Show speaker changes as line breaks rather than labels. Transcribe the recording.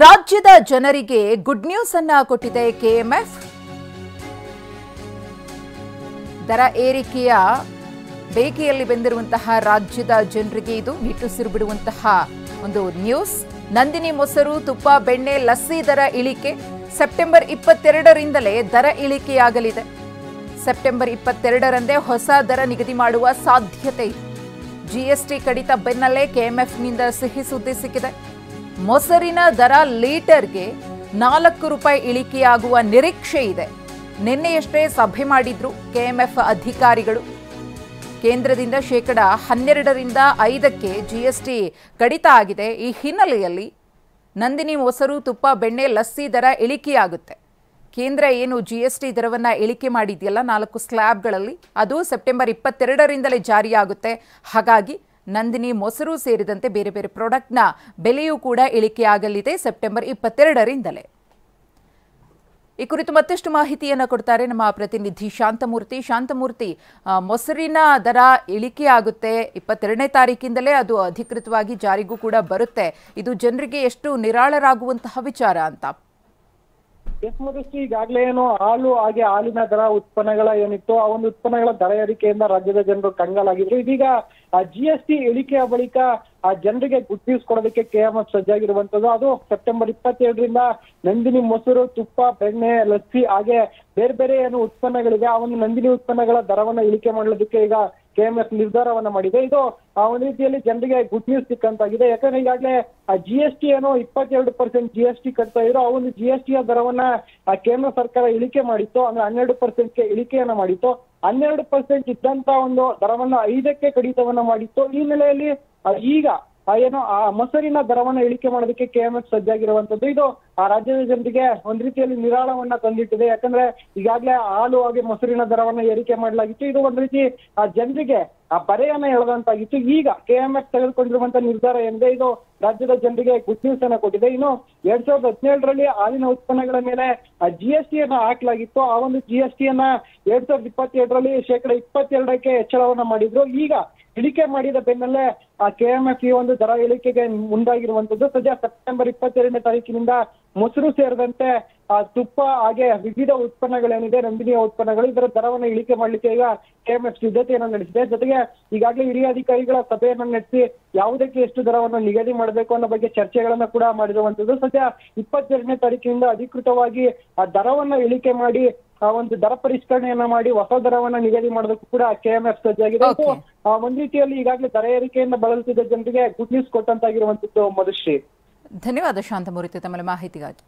ರಾಜ್ಯದ ಜನರಿಗೆ good news ಅನ್ನ ಕೊಟ್ಟಿದೆ ಕೆಎಂಎಫ್. ದರ ಏರಿಕೆಯ ಬೇಗೆಯಲ್ಲಿ ಬೆಂದಿರುವಂತಹ ರಾಜ್ಯದ ಜನರಿಗೆ ಇದು ನಿಟ್ಟುಸಿರು ಬಿಡುವಂತಹ ಒಂದು ನ್ಯೂಸ್. ನಂದಿನಿ ಮೊಸರು, ತುಪ್ಪ, ಬೆಣ್ಣೆ, ಲಸ್ಸಿ ದರ ಇಳಿಕೆ ಸೆಪ್ಟೆಂಬರ್ 22ರಿಂದಲೇ ದರ ಇಳಿಕೆಯಾಗಲಿದೆ. ಸೆಪ್ಟೆಂಬರ್ 22ರಂದೇ ಹೊಸ ದರ ನಿಗದಿ ಮಾಡುವ ಸಾಧ್ಯತೆ ಇದೆ. ಜಿಎಸ್ಟಿ ಕಡಿತ ಬೆನ್ನಲ್ಲೇ ಕೆಎಂಎಫ್ನಿಂದ ಸಿಹಿ ಸುದ್ದಿ ಸಿಕ್ಕಿದೆ. ಮೊಸರಿನ ದರ ಲೀಟರ್ಗೆ 4 ರೂಪಾಯಿ ಇಳಿಕೆಯಾಗುವ ನಿರೀಕ್ಷೆ ಇದೆ. ನಿನ್ನೆಯಷ್ಟೇ ಸಭೆ ಮಾಡಿದ್ರು ಕೆಎಂಎಫ್ ಅಧಿಕಾರಿಗಳು. ಕೇಂದ್ರದಿಂದ ಶೇಕಡಾ 12ರಿಂದ 5ಕ್ಕೆ ಜಿಎಸ್ಟಿ ಕಡಿತ ಆಗಿದೆ. ಈ ಹಿನ್ನೆಲೆಯಲ್ಲಿ ನಂದಿನಿ ಮೊಸರು, ತುಪ್ಪ, ಬೆಣ್ಣೆ, ಲಸ್ಸಿ ದರ ಇಳಿಕೆಯಾಗುತ್ತೆ. ಕೇಂದ್ರ ಏನು ಜಿಎಸ್ಟಿ ದರವನ್ನ ಇಳಿಕೆ ಮಾಡಿದೆಯಲ್ಲ 4 ಸ್ಲ್ಯಾಬ್ಗಳಲ್ಲಿ, ಅದು ಸೆಪ್ಟೆಂಬರ್ 22ರಿಂದಲೇ ಜಾರಿಯಾಗುತ್ತೆ. ಹಾಗಾಗಿ ನಂದಿನಿ ಮೊಸರು ಸೇರಿದಂತೆ ಬೇರೆ ಬೇರೆ ಪ್ರಾಡಕ್ಟ್ನ ಬೆಲೆಯೂ ಕೂಡ ಇಳಿಕೆಯಾಗಲಿದೆ ಸೆಪ್ಟೆಂಬರ್ 22ರಿಂದಲೇ. ಈ ಕುರಿತು ಮತ್ತಷ್ಟು ಮಾಹಿತಿಯನ್ನು ಕೊಡ್ತಾರೆ ನಮ್ಮ ಪ್ರತಿನಿಧಿ ಶಾಂತಮೂರ್ತಿ. ಮೊಸರಿನ ದರ ಇಳಿಕೆಯಾಗುತ್ತೆ 22ನೇ ತಾರೀಕಿಂದಲೇ, ಅದು ಅಧಿಕೃತವಾಗಿ ಜಾರಿಗೂ ಕೂಡ ಬರುತ್ತೆ. ಇದು ಜನರಿಗೆ ಎಷ್ಟು ನಿರಾಳರಾಗುವಂತಹ ವಿಚಾರ ಅಂತ.
ಈಗಾಗಲೇ ಏನು ಹಾಲು ಹಾಗೆ ಹಾಲಿನ ದರ ಉತ್ಪನ್ನಗಳ ಏನಿತ್ತು ಆ ಒಂದು ಉತ್ಪನ್ನಗಳ ದರ ಏರಿಕೆಯಿಂದ ರಾಜ್ಯದ ಜನರು ಕಂಗಾಲಾಗಿದ್ರು. ಇದೀಗ ಜಿಎಸ್ಟಿ ಇಳಿಕೆಯ ಬಳಿಕ ಜನರಿಗೆ ಗುಡ್ ನ್ಯೂಸ್ ಕೊಡೋದಕ್ಕೆ ಕೆಎಂಎಫ್ ಸಜ್ಜಾಗಿರುವಂತದ್ದು. ಅದು ಸೆಪ್ಟೆಂಬರ್ 22ರಿಂದ ನಂದಿನಿ ಮೊಸರು, ತುಪ್ಪ, ಬೆಣ್ಣೆ, ಲಸ್ಸಿ ಹಾಗೆ ಬೇರೆ ಬೇರೆ ಏನು ಉತ್ಪನ್ನಗಳಿದೆ ಆ ಒಂದು ನಂದಿನಿ ಉತ್ಪನ್ನಗಳ ದರವನ್ನ ಇಳಿಕೆ ಮಾಡೋದಕ್ಕೆ ಈಗ ಕೆಎಂಎಫ್ ನಿರ್ಧಾರವನ್ನ ಮಾಡಿದೆ. ಇದು ಆ ಒಂದು ರೀತಿಯಲ್ಲಿ ಜನರಿಗೆ ಗುಡ್ ನ್ಯೂಸ್ ಸಿಕ್ಕಂತಾಗಿದೆ. ಯಾಕಂದ್ರೆ ಈಗಾಗಲೇ ಜಿಎಸ್ಟಿ ಏನೋ 22% ಜಿಎಸ್ಟಿ ಕಟ್ತಾ ಇದ್ರು. ಆ ಒಂದು ಜಿಎಸ್ಟಿಯ ದರವನ್ನ ಕೇಂದ್ರ ಸರ್ಕಾರ ಇಳಿಕೆ ಮಾಡಿತ್ತು. ಅಂದ್ರೆ 12%ಗೆ ಇಳಿಕೆಯನ್ನ ಮಾಡಿತ್ತು. 12% ಇದ್ದಂತ ಒಂದು ದರವನ್ನ 5ಕ್ಕೆ ಕಡಿತವನ್ನ ಮಾಡಿತ್ತು. ಈ ನೆಲೆಯಲ್ಲಿ ಈಗ ಏನೋ ಆ ಮೊಸರಿನ ದರವನ್ನ ಇಳಿಕೆ ಮಾಡೋದಕ್ಕೆ ಕೆಎಂಎಫ್ ಸಜ್ಜಾಗಿರುವಂತದ್ದು. ಇದು ಆ ರಾಜ್ಯದ ಜನರಿಗೆ ಒಂದ್ ರೀತಿಯಲ್ಲಿ ನಿರಾಳವನ್ನ ತಂದಿಟ್ಟಿದೆ. ಯಾಕಂದ್ರೆ ಈಗಾಗಲೇ ಹಾಲು ಹಾಗೆ ಮೊಸರಿನ ದರವನ್ನ ಏರಿಕೆ ಮಾಡಲಾಗಿತ್ತು. ಇದು ಒಂದ್ ರೀತಿ ಆ ಜನರಿಗೆ ಆ ಬರೆಯನ್ನ ಎಳೆದಂತಾಗಿತ್ತು. ಈಗ ಕೆಎಂಎಫ್ ತೆಗೆದುಕೊಂಡಿರುವಂತ ನಿರ್ಧಾರ ಏನಿದೆ ಇದು ರಾಜ್ಯದ ಜನರಿಗೆ ಗುಡ್ ನ್ಯೂಸ್ ಅನ್ನ ಕೊಟ್ಟಿದೆ. ಇನ್ನು 2017ರಲ್ಲಿ ಹಾಲಿನ ಉತ್ಪನ್ನಗಳ ಮೇಲೆ ಜಿಎಸ್ಟಿಯನ್ನ ಹಾಕಲಾಗಿತ್ತು. ಆ ಒಂದು ಜಿಎಸ್ಟಿಯನ್ನ 2022ರಲ್ಲಿ ಶೇಕಡಾ 22ಕ್ಕೆ ಹೆಚ್ಚಳವನ್ನ ಮಾಡಿದ್ರು. ಈಗ ಇಳಿಕೆ ಮಾಡಿದ ಬೆನ್ನಲ್ಲೇ ಆ ಕೆಎಂಎಫ್ ಈ ಒಂದು ದರ ಇಳಿಕೆಗೆ ಮುಂದಾಗಿರುವಂತದ್ದು. ಸದ್ಯ ಸೆಪ್ಟೆಂಬರ್ 22ನೇ ತಾರೀಕಿನಿಂದ ಮೊಸರು ಸೇರಿದಂತೆ ತುಪ್ಪ ಹಾಗೆ ವಿವಿಧ ಉತ್ಪನ್ನಗಳೇನಿದೆ ನಂದಿನಿಯ ಉತ್ಪನ್ನಗಳು ಇದರ ದರವನ್ನು ಇಳಿಕೆ ಮಾಡ್ಲಿಕ್ಕೆ ಈಗ ಕೆಎಂಎಫ್ ಸಿದ್ಧತೆಯನ್ನು ನಡೆಸಿದೆ. ಜೊತೆಗೆ ಈಗಾಗಲೇ ಹಿರಿಯ ಅಧಿಕಾರಿಗಳ ಸಭೆಯನ್ನು ನಡೆಸಿ ಯಾವುದಕ್ಕೆ ಎಷ್ಟು ದರವನ್ನು ನಿಗದಿ ಮಾಡಬೇಕು ಅನ್ನೋ ಬಗ್ಗೆ ಚರ್ಚೆಗಳನ್ನ ಕೂಡ ಮಾಡಿರುವಂತದ್ದು. ಸದ್ಯ 22ನೇ ತಾರೀಕಿನಿಂದ ಅಧಿಕೃತವಾಗಿ ಆ ದರವನ್ನ ಇಳಿಕೆ ಮಾಡಿ ಆ ಒಂದು ದರ ಪರಿಷ್ಕರಣೆಯನ್ನ ಮಾಡಿ ಹೊಸ ದರವನ್ನ ನಿಗದಿ ಮಾಡೋದಕ್ಕೂ ಕೂಡ ಕೆಎಂಎಫ್ ಸಜ್ಜಾಗಿದೆ. ಒಂದ್ ರೀತಿಯಲ್ಲಿ ಈಗಾಗಲೇ ದರ ಏರಿಕೆಯಿಂದ ಬಳಲುತ್ತಿದ್ದ ಜನರಿಗೆ ಗುಡ್ ನ್ಯೂಸ್ ಕೊಟ್ಟಂತಾಗಿರುವಂತದ್ದು. ಮಧುಶ್ರೀ,
ಧನ್ಯವಾದ ಶಾಂತಮೂರ್ತಿ ತಮ್ಮ ಮಾಹಿತಿಗಾಗಿ.